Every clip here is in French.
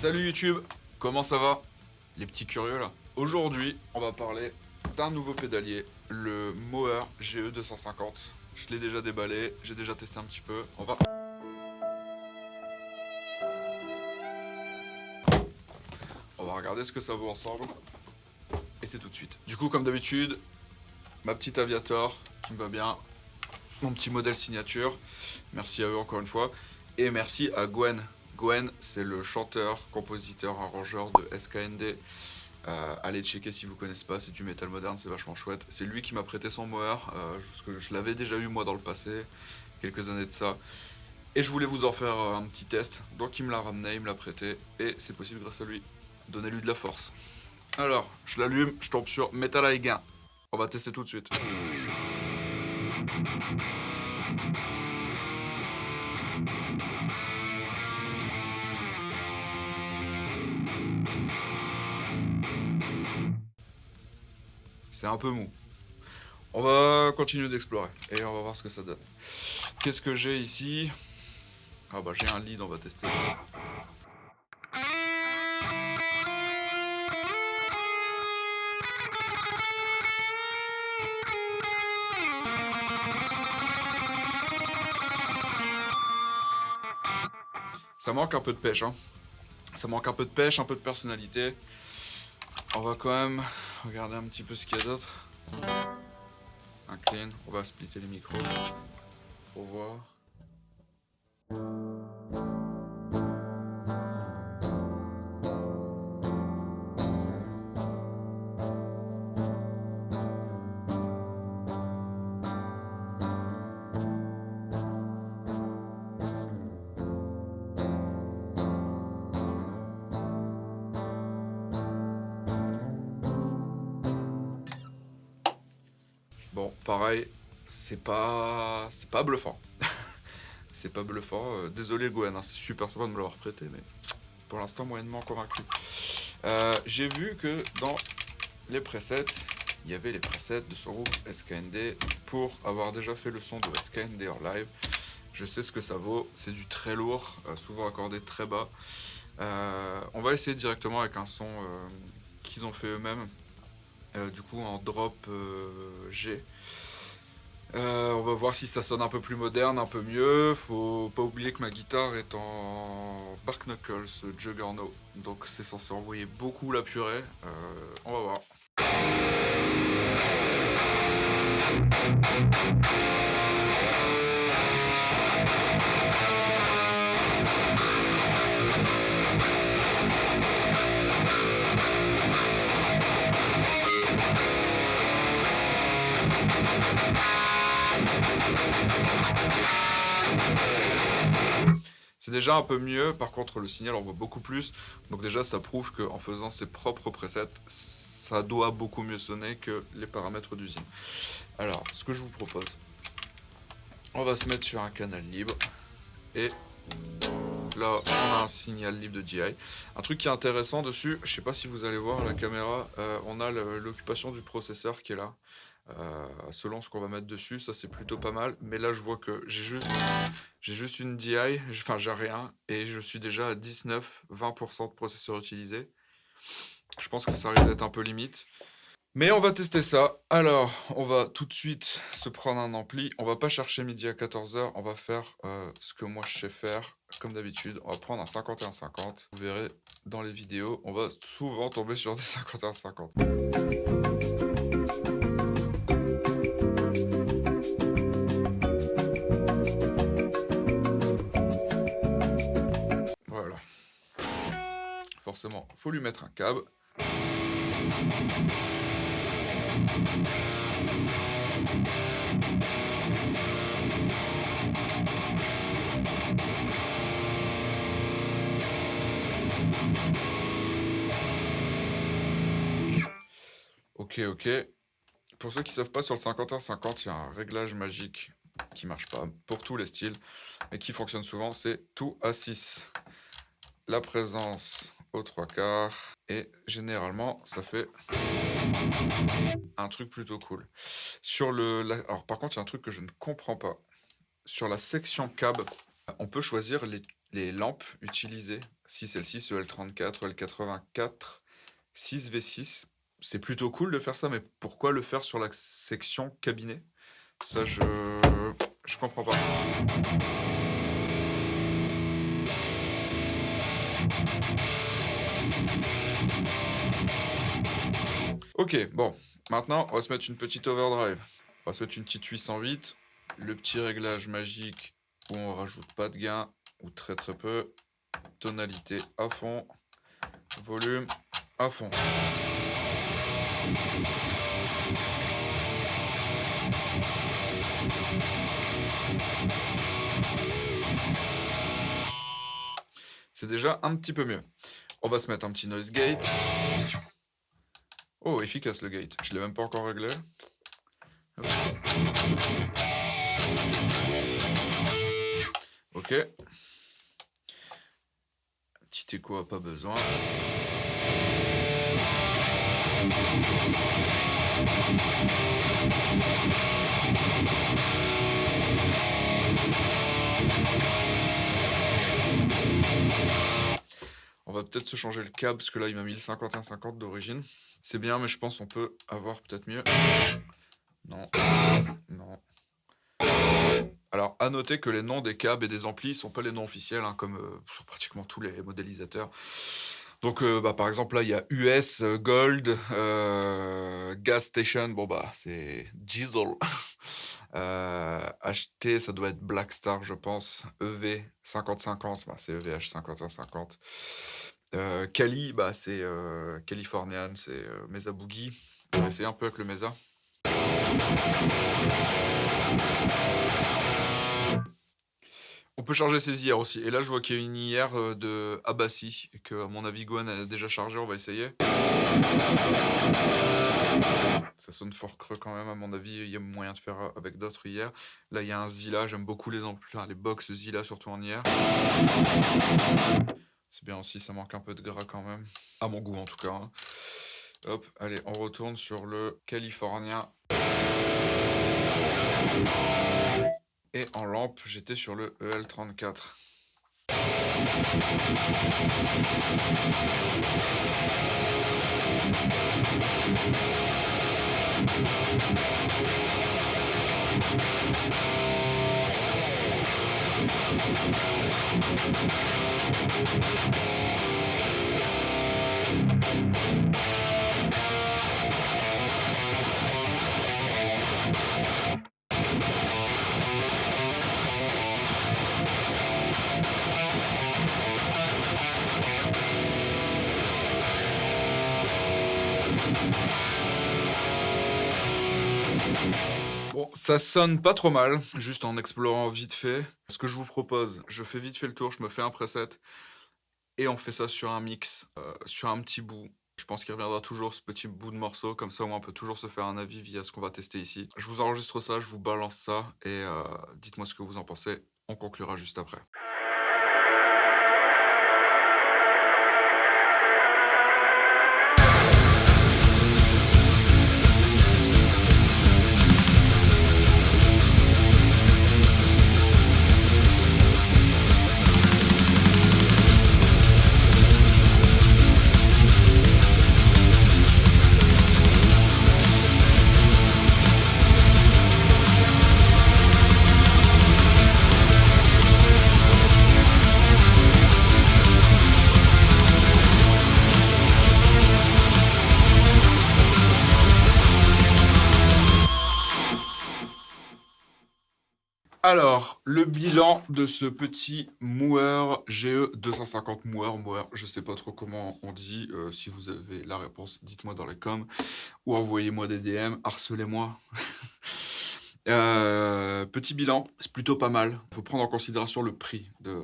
Salut YouTube, comment ça va? Les petits curieux là. Aujourd'hui, on va parler d'un nouveau pédalier, le Mower GE 250. Je l'ai déjà déballé, j'ai déjà testé un petit peu. On va regarder ce que ça vaut ensemble. Et c'est tout de suite. Du coup, comme d'habitude, ma petite Aviator qui me va bien. Mon petit modèle signature. Merci à eux encore une fois. Et merci à Gwen. Gwen, c'est le chanteur, compositeur, arrangeur de SKND. Allez checker si vous connaissez pas, c'est du métal moderne, c'est vachement chouette. C'est lui qui m'a prêté son Mower, parce que je l'avais déjà eu moi dans le passé, quelques années de ça. Et je voulais vous en faire un petit test, donc il me l'a ramené, il me l'a prêté, et c'est possible grâce à lui. Donnez-lui de la force. Alors, je l'allume, je tombe sur Metal Eye Gain. On va tester tout de suite. C'est un peu mou. On va continuer d'explorer et on va voir ce que ça donne. Qu'est-ce que j'ai ici? Ah bah j'ai un lead, on va tester. Ça manque un peu de pêche, hein. Ça manque un peu de pêche, un peu de personnalité. On va quand même regarder un petit peu ce qu'il y a d'autre. Un clean, on va splitter les micros pour voir. Bon, pareil, c'est pas bluffant. C'est pas bluffant. Désolé Gwen, hein, c'est super sympa de me l'avoir prêté, mais pour l'instant moyennement convaincu. J'ai vu que dans les presets, il y avait les presets de son groupe SKND pour avoir déjà fait le son de SKND en live. Je sais ce que ça vaut, c'est du très lourd, souvent accordé très bas. On va essayer directement avec un son qu'ils ont fait eux-mêmes, du coup en drop G. On va voir si ça sonne un peu plus moderne, un peu mieux. Faut pas oublier que ma guitare est en Bark Knuckles Juggernaut, donc c'est censé envoyer beaucoup la purée. On va voir. C'est déjà un peu mieux, par contre le signal envoie beaucoup plus, donc déjà ça prouve qu'en faisant ses propres presets, ça doit beaucoup mieux sonner que les paramètres d'usine. Alors, ce que je vous propose, on va se mettre sur un canal libre, et là on a un signal libre de DI. Un truc qui est intéressant dessus, je sais pas si vous allez voir à la caméra, on a l'occupation du processeur qui est là. Selon ce qu'on va mettre dessus, ça c'est plutôt pas mal, mais là je vois que j'ai juste une DI, enfin j'ai rien, et je suis déjà à 19-20% de processeur utilisé. Je pense que ça risque d'être un peu limite, mais on va tester ça. Alors on va tout de suite se prendre un ampli, on va pas chercher midi à 14h, on va faire ce que moi je sais faire, comme d'habitude. On va prendre un 51-50, vous verrez dans les vidéos, on va souvent tomber sur des 51-50. Voilà. Forcément, faut lui mettre un câble. Ok. Pour ceux qui savent pas, sur le 51-50, il y a un réglage magique qui marche pas pour tous les styles, mais qui fonctionne souvent, c'est tout à 6. La présence aux 3/4, et généralement, ça fait un truc plutôt cool. Alors par contre, il y a un truc que je ne comprends pas. Sur la section cab, on peut choisir les les lampes utilisées, si celle-ci, EL34, EL84, 6V6. C'est plutôt cool de faire ça, mais pourquoi le faire sur la section cabinet? Ça, je comprends pas. Ok, bon. Maintenant, on va se mettre une petite overdrive. On va se mettre une petite 808. Le petit réglage magique où on rajoute pas de gain, ou très très peu. Tonalité à fond. Volume à fond. C'est déjà un petit peu mieux. On va se mettre un petit noise gate. Oh, efficace le gate. Je l'ai même pas encore réglé. Hop. Ok. Petit écho, pas besoin. On va peut-être se changer le câble parce que là il m'a mis le 5150 d'origine. C'est bien, mais je pense qu'on peut avoir peut-être mieux. Non. Non. Alors, à noter que les noms des câbles et des amplis sont pas les noms officiels, hein, comme sur pratiquement tous les modélisateurs. Donc, par exemple, là, il y a US, Gold, Gas Station, bon, bah, c'est Diesel. HT, ça doit être Black Star, je pense. EV 5050, bah, c'est EVH 5150. Cali, bah, c'est Californian, c'est Mesa Boogie. On va essayer un peu avec le Mesa. On peut charger ses IR aussi. Et là, je vois qu'il y a une IR de Abassi, et que, à mon avis, Gohan a déjà chargé. On va essayer. Ça sonne fort creux quand même. À mon avis, il y a moyen de faire avec d'autres IR. Là, il y a un Zilla. J'aime beaucoup les amplis, les box Zilla, surtout en IR. C'est bien aussi, ça manque un peu de gras quand même. À mon goût, en tout cas. Hein. Hop, allez, on retourne sur le californien. Et en lampe, j'étais sur le EL34. Bon, ça sonne pas trop mal, juste en explorant vite fait. Ce que je vous propose, je fais vite fait le tour, je me fais un preset, et on fait ça sur un mix, sur un petit bout. Je pense qu'il reviendra toujours ce petit bout de morceau, comme ça on peut toujours se faire un avis via ce qu'on va tester ici. Je vous enregistre ça, je vous balance ça, et dites-moi ce que vous en pensez, on conclura juste après. Alors, le bilan de ce petit Mooer GE 250 Mooer, je sais pas trop comment on dit. Si vous avez la réponse, dites-moi dans les coms ou envoyez-moi des DM, harcelez-moi. Petit bilan, c'est plutôt pas mal. Il faut prendre en considération le prix de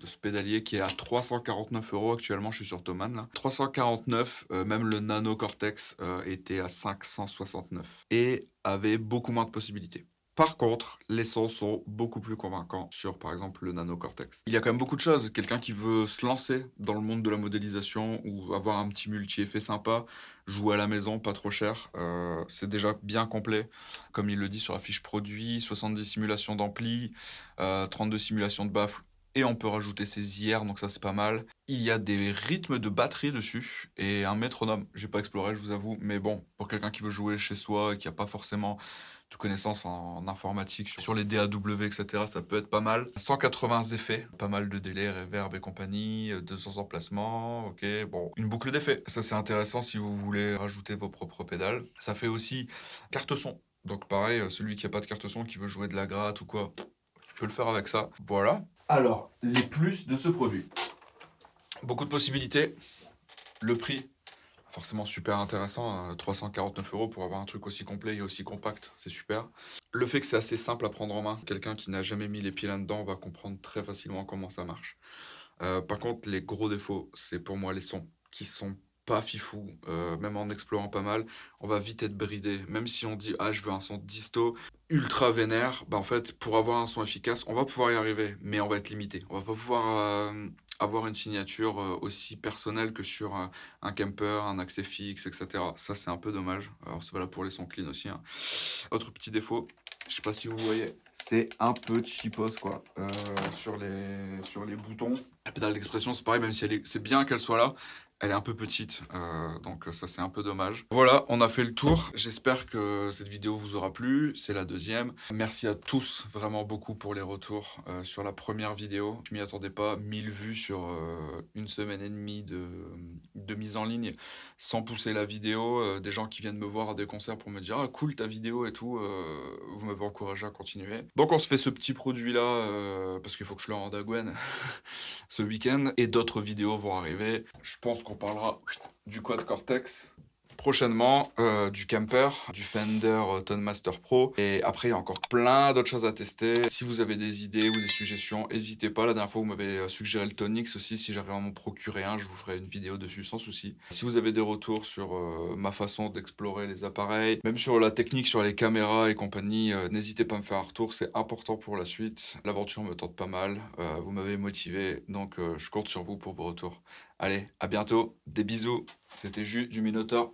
ce pédalier qui est à 349 € actuellement. Je suis sur Thomann là. 349, même le Nano Cortex était à 569 et avait beaucoup moins de possibilités. Par contre, les sons sont beaucoup plus convaincants sur, par exemple, le Nano Cortex. Il y a quand même beaucoup de choses. Quelqu'un qui veut se lancer dans le monde de la modélisation ou avoir un petit multi-effet sympa, jouer à la maison, pas trop cher, c'est déjà bien complet. Comme il le dit sur la fiche produit, 70 simulations d'ampli, 32 simulations de baffle et on peut rajouter ses IR, donc ça c'est pas mal. Il y a des rythmes de batterie dessus et un métronome. J'ai pas exploré, je vous avoue, mais bon, pour quelqu'un qui veut jouer chez soi et qui a pas forcément de connaissances en informatique sur les DAW, etc., ça peut être pas mal. 180 effets, pas mal de délais, reverb et compagnie, 200 emplacements, ok, bon, une boucle d'effets. Ça c'est intéressant si vous voulez rajouter vos propres pédales. Ça fait aussi carte son. Donc pareil, celui qui a pas de carte son, qui veut jouer de la gratte ou quoi, tu peux le faire avec ça. Voilà. Alors, les plus de ce produit. Beaucoup de possibilités. Le prix, forcément super intéressant, 349 € pour avoir un truc aussi complet et aussi compact, c'est super. Le fait que c'est assez simple à prendre en main, quelqu'un qui n'a jamais mis les pieds là-dedans va comprendre très facilement comment ça marche. Par contre, les gros défauts, c'est pour moi les sons, qui sont pas fifous, même en explorant pas mal, on va vite être bridé. Même si on dit: «Ah, je veux un son disto ultra vénère», bah, en fait, pour avoir un son efficace, on va pouvoir y arriver, mais on va être limité. On va pas pouvoir, avoir une signature, aussi personnelle que sur, un Kemper, un Accès fixe et cetera. Ça, c'est un peu dommage. Alors c'est valable pour les sons clean aussi, hein. Autre petit défaut, je sais pas si vous voyez, c'est un peu cheapos quoi, sur les boutons. La pédale d'expression, c'est pareil, même si c'est bien qu'elle soit là, elle est un peu petite, donc ça c'est un peu dommage. Voilà, on a fait le tour. J'espère que cette vidéo vous aura plu. C'est la deuxième. Merci à tous vraiment beaucoup pour les retours sur la première vidéo. Je m'y attendais pas, 1000 vues sur une semaine et demie de mise en ligne sans pousser la vidéo. Des gens qui viennent me voir à des concerts pour me dire ah cool ta vidéo et tout. Vous m'avez encouragé à continuer. Donc on se fait ce petit produit là parce qu'il faut que je le rende à Gwen ce week-end et d'autres vidéos vont arriver. Je pense qu'on parlera du Quad Cortex prochainement, du Kemper, du Fender Tone Master Pro et après il y a encore plein d'autres choses à tester. Si vous avez des idées ou des suggestions, n'hésitez pas. La dernière fois vous m'avez suggéré le Tonix aussi, si j'arrive à m'en procurer un, je vous ferai une vidéo dessus sans souci. Si vous avez des retours sur ma façon d'explorer les appareils, même sur la technique, sur les caméras et compagnie, n'hésitez pas à me faire un retour, c'est important pour la suite. L'aventure me tente pas mal, vous m'avez motivé, donc je compte sur vous pour vos retours. Allez, à bientôt, des bisous, c'était Jus du Minotaur.